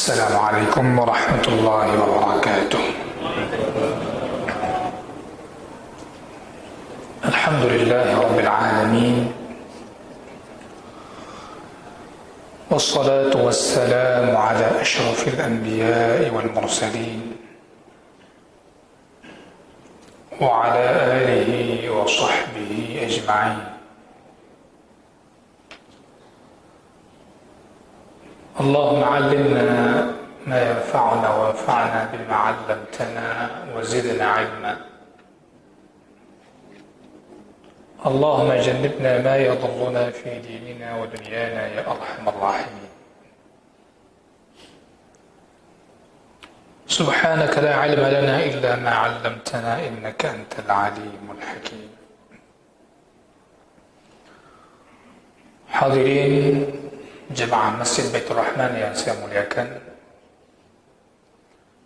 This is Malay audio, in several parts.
السلام عليكم ورحمة الله وبركاته. الحمد لله رب العالمين، والصلاة والسلام على أشرف الأنبياء والمرسلين وعلى آله وصحبه أجمعين. اللهم علمنا ما ينفعنا وانفعنا بما علمتنا وزدنا علما. اللهم جنبنا ما يضرنا في ديننا ودنيانا يا أرحم الراحمين. سبحانك لا علم لنا إلا ما علمتنا إنك أنت العليم الحكيم. Hadirin Jemaah Masjid Baitur Rahman yang saya muliakan,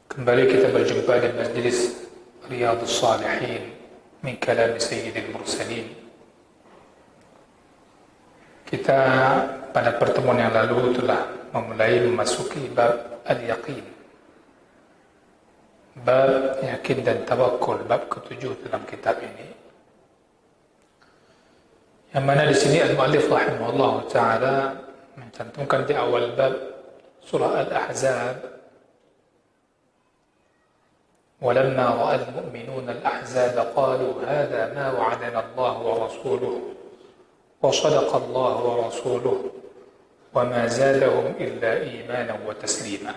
kembali kita berjumpa di Majlis Riyadhus Shalihin min kalam Sayyidil Mursalin. Kita pada pertemuan yang lalu telah memasuki bab al-yaqin, bab yakin dan tawakul, bab ke-7 dalam kitab ini, yang mana di sini al-muallif rahimahullah ta'ala mencantumkan di awal bab surah Al-Ahzab, walamma ra'al mu'minuna al-ahzab qalu hadha ma wa'adana Allah wa rasuluhu wa sadaqa Allah wa rasuluhu wa ma zadahum illa imanan wa taslima.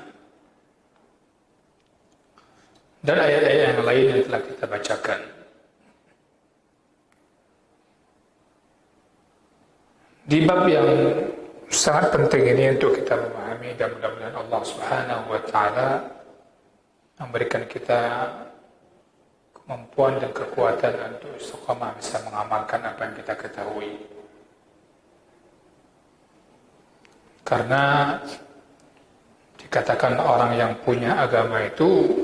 Dan ayat-ayat yang lain yang telah kita bacakan. Di bab yang sangat penting ini untuk kita memahami, dan mudah-mudahan Allah Subhanahu wa ta'ala memberikan kita kemampuan dan kekuatan untuk istiqamah bisa mengamalkan apa yang kita ketahui. Karena dikatakan orang yang punya agama itu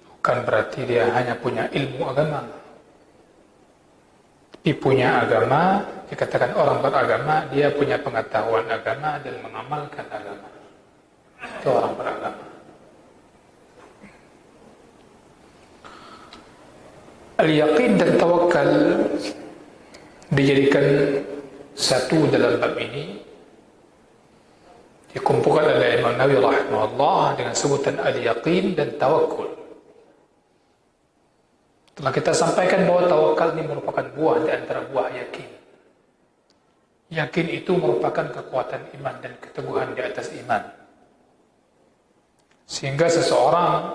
bukan berarti dia hanya punya ilmu agama. Tapi punya agama, dikatakan orang beragama, dia punya pengetahuan agama dan mengamalkan agama. Itu orang beragama. Al-yaqin dan tawakal dijadikan satu dalam bab ini, dikumpulkan oleh Imam Nawawi rahimahullah dengan sebutan al-yaqin dan tawakul. Telah kita sampaikan bahwa tawakal ini merupakan buah di antara buah yakin. Yakin itu merupakan kekuatan iman dan keteguhan di atas iman. Sehingga seseorang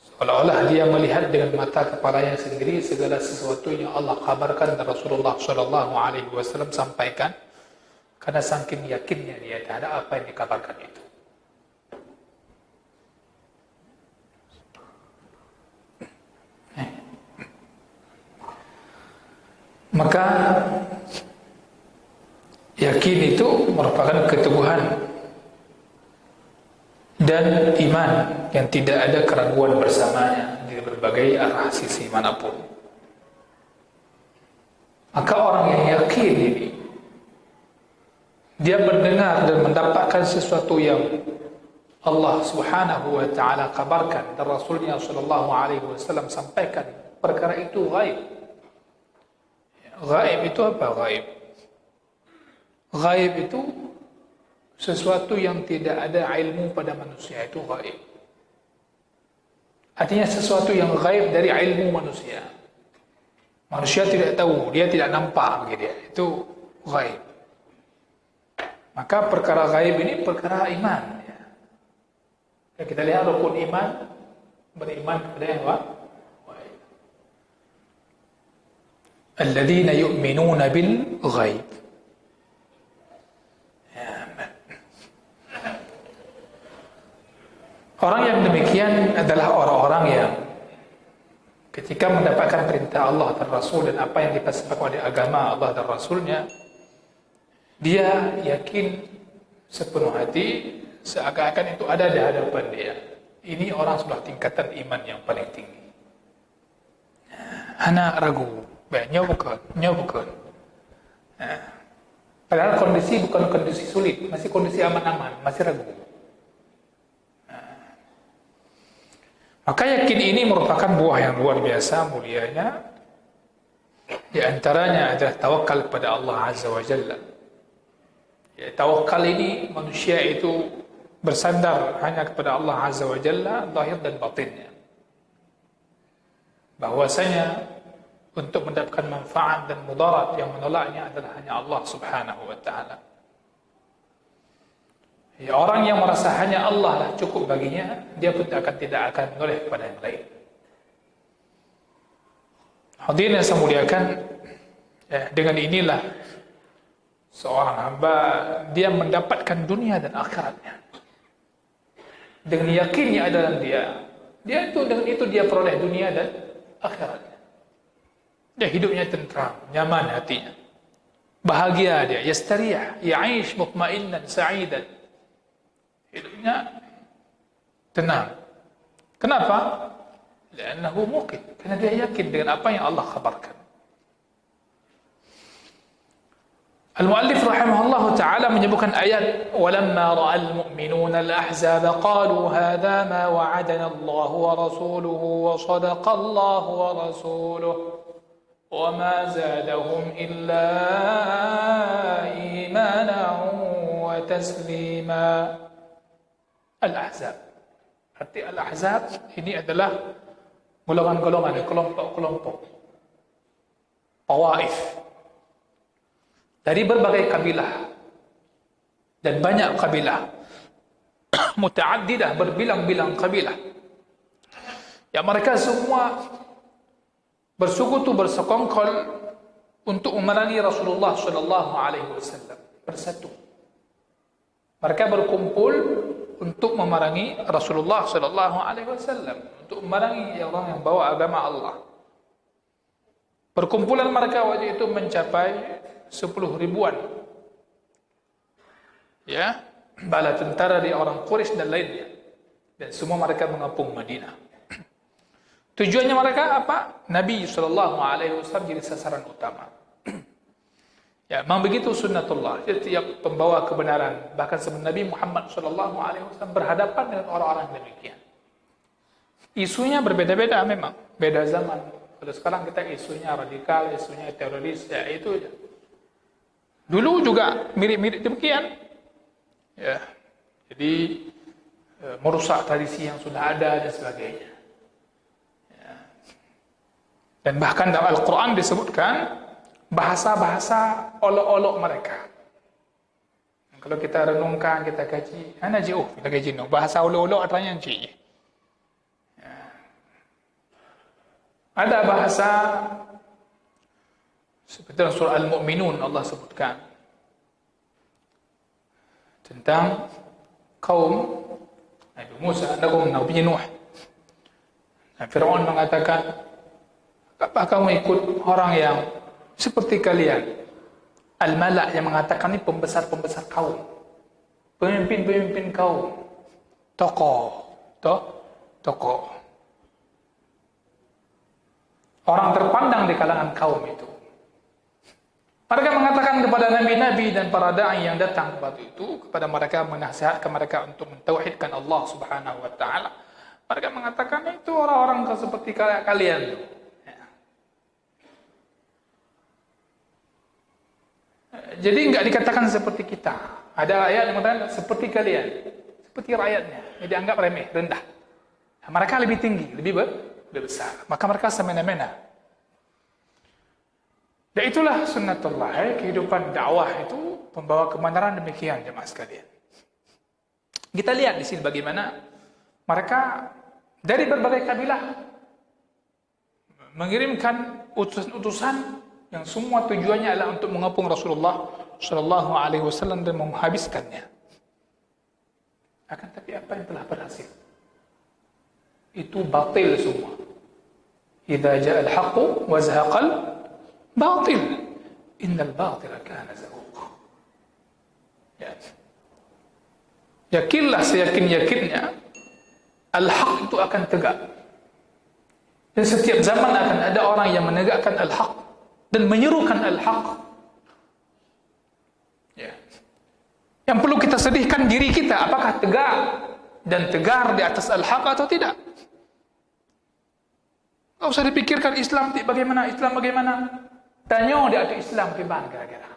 seolah-olah dia melihat dengan mata kepalanya sendiri segala sesuatu yang Allah kabarkan dan Rasulullah SAW sampaikan, karena saking yakinnya dia terhadap apa yang dikabarkan itu. Maka yakin itu merupakan keteguhan dan iman yang tidak ada keraguan bersamanya di berbagai arah sisi manapun. Maka orang yang yakin ini, dia mendengar dan mendapatkan sesuatu yang Allah Subhanahu wa ta'ala kabarkan dan Rasulnya sallallahu alaihi wasallam sampaikan, perkara itu ghaib. Ghaib itu apa ghaib? Ghaib itu sesuatu yang tidak ada ilmu pada manusia, itu ghaib. Artinya sesuatu yang ghaib dari ilmu manusia. Manusia tidak tahu, dia tidak nampak bagi dia. Itu ghaib. Maka perkara ghaib ini perkara iman. Ya. Kita lihat rukun iman, beriman kepada yang ghaib. Alladzina yu'minuna bil ghaib. Orang yang demikian adalah orang-orang yang ketika mendapatkan perintah Allah dan Rasul dan apa yang dipastikan oleh agama Allah dan Rasulnya, dia yakin sepenuh hati seakan-akan itu ada di hadapan dia. Ini orang sudah tingkatan iman yang paling tinggi. Anak ragu, nyo bukan. Padahal kondisi bukan kondisi sulit, masih kondisi aman-aman, masih ragu. Maka yakin ini merupakan buah yang luar biasa mulianya. Di antaranya adalah tawakal kepada Allah Azza wa Jalla. Ya, tawakal ini manusia itu bersandar hanya kepada Allah Azza wa Jalla, zahir dan batinnya. Bahwasanya untuk mendapatkan manfaat dan mudarat yang menolaknya adalah hanya Allah Subhanahu wa ta'ala. Ya, orang yang merasa hanya Allah lah cukup baginya, dia pun tidak akan menoleh kepada yang lain. Hadirin yang saya muliakan, ya, dengan inilah seorang hamba dia mendapatkan dunia dan akhiratnya. Dengan yakinnya dalam dia itu dengan itu dia peroleh dunia dan akhiratnya. Dia hidupnya tentram, nyaman hatinya, bahagia dia, yastariyah, ya'ish mutmainnan sa'idan. Hidupnya tenang. Kenapa? Li'annahu muqin, karena dia yakin dengan apa yang Allah khabarkan. Al-Muallif rahimahullah ta'ala menyebutkan ayat walamma ra'al mu'minuna al-ahzab qalu hadha ma wa'adana Allah wa rasuluhu wa sadaqa Allah wa rasuluhu wa ma zadahum illa imanan wa taslima. Al-Ahzab, arti Al-Ahzab ini adalah golongan-golongan, kelompok-kelompok tawaif dari berbagai kabilah dan banyak kabilah muta'addidah, berbilang-bilang kabilah yang mereka semua bersekutu, bersekongkol untuk memerangi Rasulullah sallallahu alaihi wasallam, bersatu. Mereka berkumpul untuk memerangi Rasulullah sallallahu alaihi wasallam, untuk memerangi orang yang bawa agama Allah. Perkumpulan mereka waktu itu mencapai 10 ribuan. Ya, bala tentara di orang Quraisy dan lainnya. Dan semua mereka mengepung Madinah. Tujuannya mereka apa? Nabi sallallahu alaihi wasallam jadi sasaran utama. Ya, memang begitu sunnatullah. Setiap pembawa kebenaran, bahkan sebelum Nabi Muhammad sallallahu alaihi wasallam berhadapan dengan orang-orang demikian. Isunya berbeda-beda memang, beda zaman. Kalau sekarang kita isunya radikal, isunya teroris, ya itu aja. Dulu juga mirip-mirip demikian. Ya. Jadi merusak tradisi yang sudah ada dan sebagainya. Ya. Dan bahkan dalam Al-Qur'an disebutkan bahasa-bahasa olok-olok mereka. Kalau kita renungkan, kita kaji, ana jauh kita kaji no. Bahasa olok-olok artinya cik. Ya. Ada bahasa seperti dalam surah Al-Mu'minun Allah sebutkan tentang kaum Nabi Musa, Nabi Nuh. Fir'aun mengatakan, apa kamu ikut orang yang seperti kalian? Al-Mala' yang mengatakan ini pembesar-pembesar kaum, pemimpin-pemimpin kaum, tokoh, orang terpandang di kalangan kaum itu. Mereka mengatakan kepada nabi-nabi dan para da'i yang datang kepada itu, kepada mereka, menasihatkan mereka untuk mentauhidkan Allah Subhanahu wa taala. Mereka mengatakan itu orang-orang seperti kalian. Jadi enggak dikatakan seperti kita. Ada ayat yang mengatakan seperti kalian, seperti rakyatnya. Jadi anggap remeh, rendah. Mereka lebih tinggi, lebih besar. Maka mereka semena-mena. Dan itulah sunnatullah, kehidupan dakwah itu pembawa kebenaran demikian jemaah sekalian. Kita lihat di sini bagaimana mereka dari berbagai kabilah mengirimkan utusan-utusan yang semua tujuannya adalah untuk mengepung Rasulullah sallallahu alaihi wasallam dan menghabiskannya. Akan tapi apa yang telah berhasil? Itu batil semua. Idza jaa al-haqqu wa zahaqal batil, innal batila kana zahuqa. Ya. Yakinlah seyakin-yakinnya al-haq itu akan tegak. Dan setiap zaman akan ada orang yang menegakkan al-haq dan menyerukan al-haq. Yang perlu kita sedihkan diri kita, apakah tegak dan tegar di atas al-haq atau tidak? Tak usah dipikirkan Islam bagaimana, Islam bagaimana. Tanya dia ada Islam bagaimana kira-kira.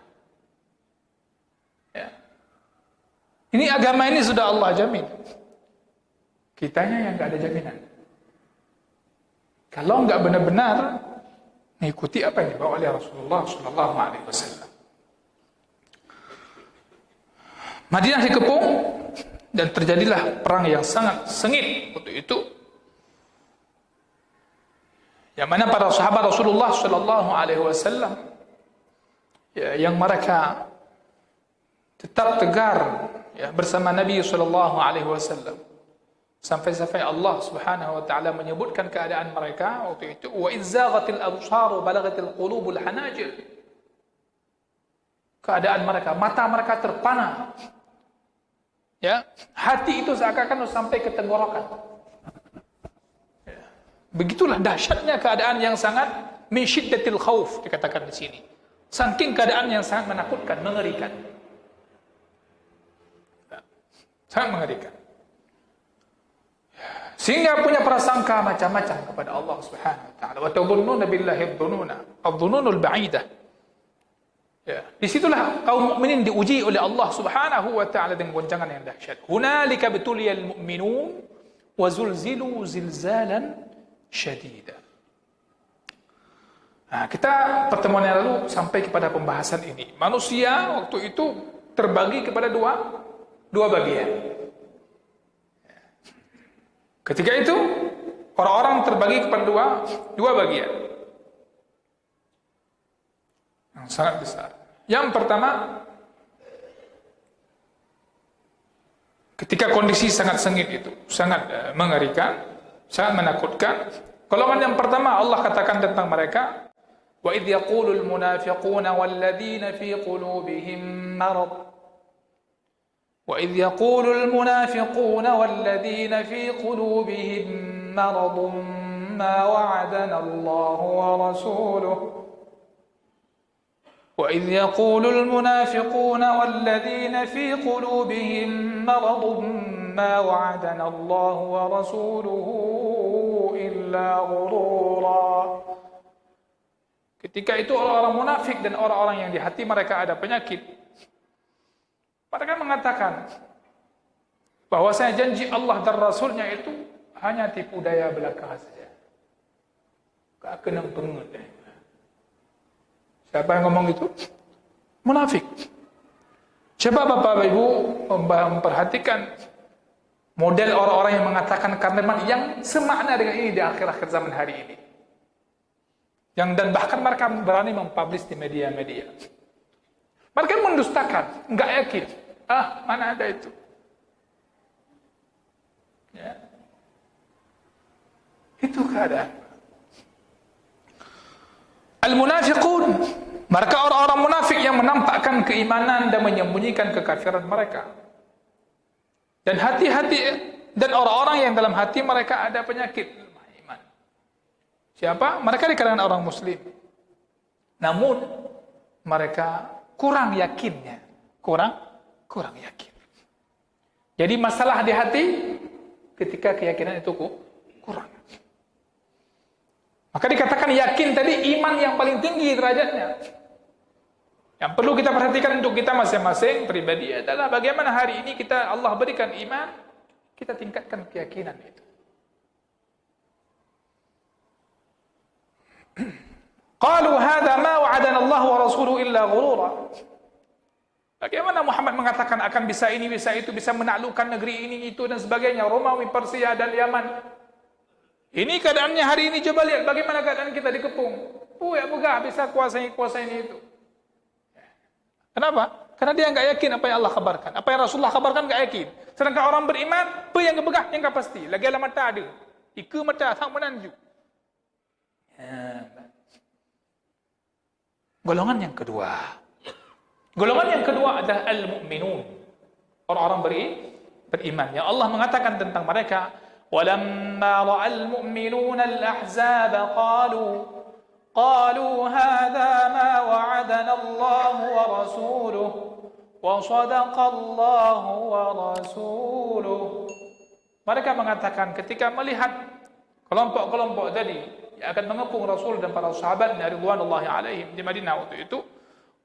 Ya. Ini agama ini sudah Allah jamin. Kitanya yang enggak ada jaminan. Kalau enggak benar-benar mengikuti apa yang dibawa oleh Rasulullah sallallahu alaihi wasallam. Madinah dikepung dan terjadilah perang yang sangat sengit waktu itu. Yang mana para sahabat Rasulullah sallallahu alaihi wasallam yang mereka tetap tegar bersama Nabi sallallahu alaihi wasallam. Sampai-sampai Allah Subhanahu wa taala menyebutkan keadaan mereka waktu itu, wa izzaghatil absar wa balaghatil qulubul hanajir. Keadaan mereka, mata mereka terpana. Ya, hati itu seakan-akan sampai ke tenggorokan. Ya. Begitulah dahsyatnya keadaan yang sangat min syiddatil khauf dikatakan di sini. Saking keadaan yang sangat menakutkan, mengerikan. Ya. Sangat mengerikan. Sehingga punya prasangka macam-macam kepada Allah Subhanahu wa taala. Wa tadhunnuna billahi adh-dhununul ba'idah. Ya, disitulah kaum mukminin diuji oleh Allah Subhanahu wa taala dengan goncangan yang dahsyat. Hunalika betuliyal mu'minun wa zulzilu zilzalan syadida. Nah, kita pertemuan yang lalu sampai kepada pembahasan ini. Manusia waktu itu terbagi kepada dua bagian. Ketika itu orang-orang terbagi kepada dua bagian yang sangat besar. Yang pertama, ketika kondisi sangat sengit itu, sangat mengerikan, sangat menakutkan, golongan yang pertama Allah katakan tentang mereka, wa idh yaqulul munafiquna walladzina fi qulubihim marad. وإذ يقول المنافقون والذين في قلوبهم مرض ما وعدنا الله ورسوله وإذ يقول المنافقون والذين في قلوبهم مرض ما وعدنا الله ورسوله إلا غرورا. Ketika itu orang-orang munafik dan orang-orang yang di hati mereka ada penyakit, mereka mengatakan bahwasanya janji Allah dan Rasulnya itu hanya tipu daya belaka saja. Gak kena pengut. Siapa yang ngomong itu? Munafik. Coba Bapak Ibu memperhatikan model orang-orang yang mengatakan kalimat yang semakna dengan ini di akhir-akhir zaman hari ini. Dan bahkan mereka berani mempublish di media-media. Mereka mendustakan, enggak yakin. Mana ada itu? Ya. Itu keadaan. Al-munafiqun, mereka orang-orang munafik yang menampakkan keimanan dan menyembunyikan kekafiran mereka. Dan hati-hati dan orang-orang yang dalam hati mereka ada penyakit lemah iman. Siapa? Mereka di kalangan orang muslim. Namun mereka kurang yakinnya, kurang yakin. Jadi masalah di hati ketika keyakinan itu kurang. Maka dikatakan yakin tadi iman yang paling tinggi derajatnya. Yang perlu kita perhatikan untuk kita masing-masing pribadi adalah bagaimana hari ini kita Allah berikan iman, kita tingkatkan keyakinan itu. Qalu hadza ma wa'adana Allah wa rasuluhu illa ghurura. Bagaimana Muhammad mengatakan akan bisa ini, bisa itu, bisa menaklukkan negeri ini, itu dan sebagainya, Romawi, Persia dan Yaman. Ini keadaannya hari ini, coba lihat bagaimana keadaan kita dikepung. Ya begah bisa kuasai ini itu. Kenapa? Karena dia enggak yakin apa yang Allah kabarkan. Apa yang Rasulullah kabarkan enggak yakin. Sedangkan orang beriman, apa yang gebegah yang enggak pasti. Lagi ala mata ada. Ika mata sang menanju. Golongan yang kedua. Golongan yang kedua adalah al-mu'minun. Orang-orang beriman. Yang Allah mengatakan tentang mereka, وَلَمَّا رَأَى الْمُؤْمِنُونَ الْأَحْزَابَ قَالُوا هَذَا مَا وَعَدَنَا اللَّهُ وَرَسُولُهُ wa sadaqallahu wa rasuluh. Mereka mengatakan ketika melihat kelompok-kelompok tadi yang akan mengepung Rasul dan para sahabatnya ridwanullahi alaihim di Madinah waktu itu,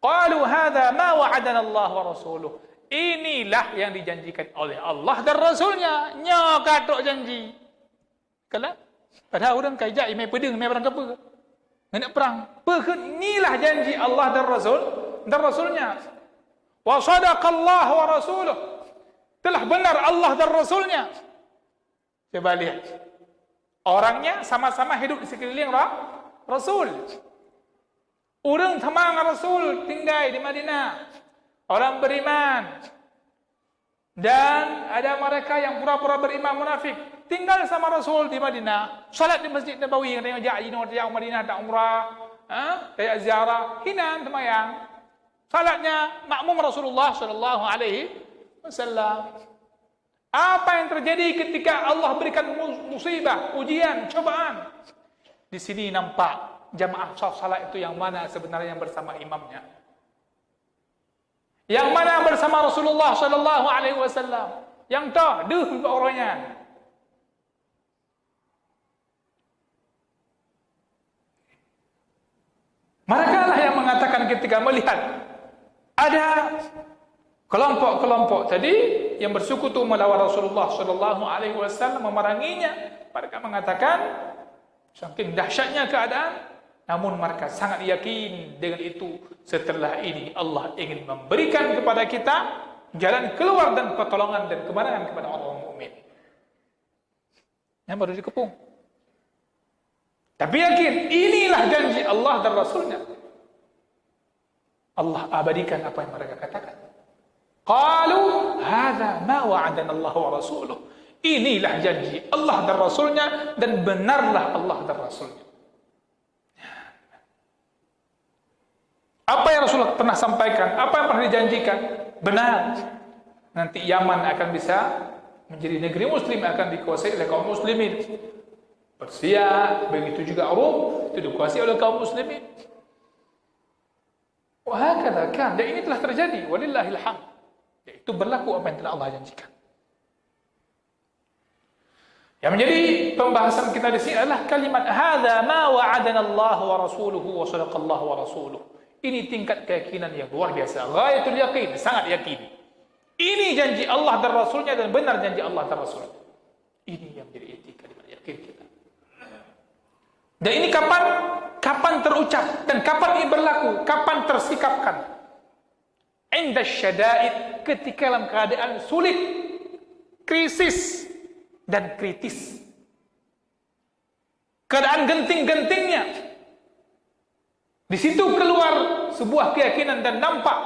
qalu hadza ma wa'adana Allah wa rasuluh. Inilah yang dijanjikan oleh Allah dan Rasulnya. Nya katok janji. Kalau padahal orang kaijak mai pedeng mai perang apa? Nak perang. Inilah janji Allah dan Rasulnya. Wa sadaqallahu wa rasuluh. Telah benar Allah dan Rasulnya. Coba lihat. Orangnya sama-sama hidup di sekeliling Rasul. Orang tamang Rasul tinggal di Madinah. Orang beriman. Dan ada mereka yang pura-pura beriman munafik. Tinggal sama Rasul di Madinah. Salat di Masjid Nabawi. Yang tengok ja'i yang Madinah tak umrah. Kayak ziarah. Hinan temayang. Salatnya makmum Rasulullah SAW. Apa yang terjadi ketika Allah berikan musibah, ujian, cobaan? Di sini nampak jamaah salat itu yang mana sebenarnya yang bersama imamnya. Yang mana bersama Rasulullah SAW. Yang tak, orangnya. Mereka lah yang mengatakan ketika melihat ada kelompok-kelompok tadi yang bersekutu melawan Rasulullah SAW memeranginya. Mereka mengatakan saking dahsyatnya keadaan, namun mereka sangat yakin dengan itu setelah ini Allah ingin memberikan kepada kita jalan keluar dan pertolongan dan kemenangan kepada orang mukmin. Yang baru dikepung. Tapi yakin inilah janji Allah dan Rasulnya. Allah abadikan apa yang mereka katakan. Qalu hadza ma wa'adana Allah wa rasuluh. Inilah janji Allah dan Rasulnya dan benarlah Allah dan Rasulnya. Apa yang Rasulullah pernah sampaikan, apa yang pernah dijanjikan, benar. Nanti Yaman akan bisa menjadi negeri muslim, akan dikuasai oleh kaum muslimin. Persia, begitu juga Rom, itu dikuasai oleh kaum muslimin. Wahakadha kan, dan ini telah terjadi. Walillahil hamd. Itu berlaku apa yang telah Allah janjikan. Yang menjadi pembahasan kita di sini adalah kalimat hadza ma wa'adana Allah wa rasuluhu wa sadaqallahu wa rasuluh. Ini tingkat keyakinan yang luar biasa. Ghayatul yaqin, sangat yakin. Ini janji Allah dan Rasulnya dan benar janji Allah dan Rasulnya. Ini yang menjadi inti kalimat yakin kita. Dan ini kapan terucap dan kapan ini berlaku, kapan tersikapkan. Inda syada'id, ketika dalam keadaan sulit, krisis dan kritis. Keadaan genting-gentingnya. Di situ keluar sebuah keyakinan dan nampak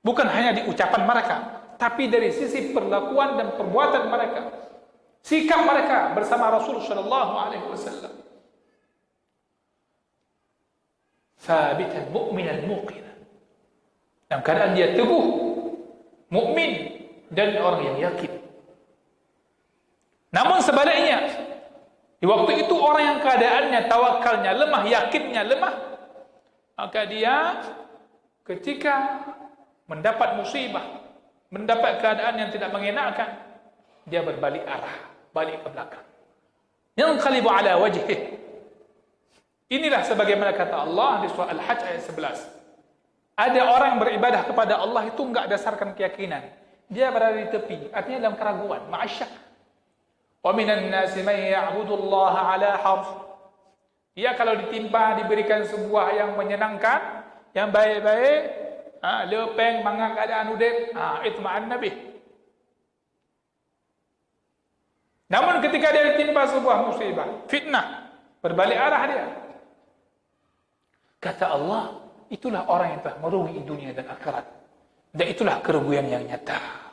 bukan hanya di ucapan mereka, tapi dari sisi perlakuan dan perbuatan mereka, sikap mereka bersama Rasul sallallahu alaihi wasallam. Thabitan mu'minan muqinan. Dalam keadaan dia teguh, mukmin dan orang yang yakin. Namun sebaliknya, di waktu itu orang yang keadaannya, tawakalnya lemah, yakinnya lemah, maka dia ketika mendapat musibah, mendapat keadaan yang tidak mengenakan, dia berbalik arah, balik ke belakang. Yanqalibu ala wajhih. Inilah sebagaimana kata Allah di surah Al-Hajj ayat 11. Ada orang yang beribadah kepada Allah itu enggak dasarkan keyakinan. Dia berada di tepi, artinya dalam keraguan, ma'asyak. Wa minan nasi may ya'budullaha ala harf. Dia kalau ditimpa diberikan sebuah yang menyenangkan, yang baik-baik, lepeng mangak keadaan udip, itma'an nabi. Namun ketika dia ditimpa sebuah musibah, fitnah, berbalik arah dia. Kata Allah, itulah orang yang telah merugi dunia dan akhirat. Dan itulah kerugian yang nyata.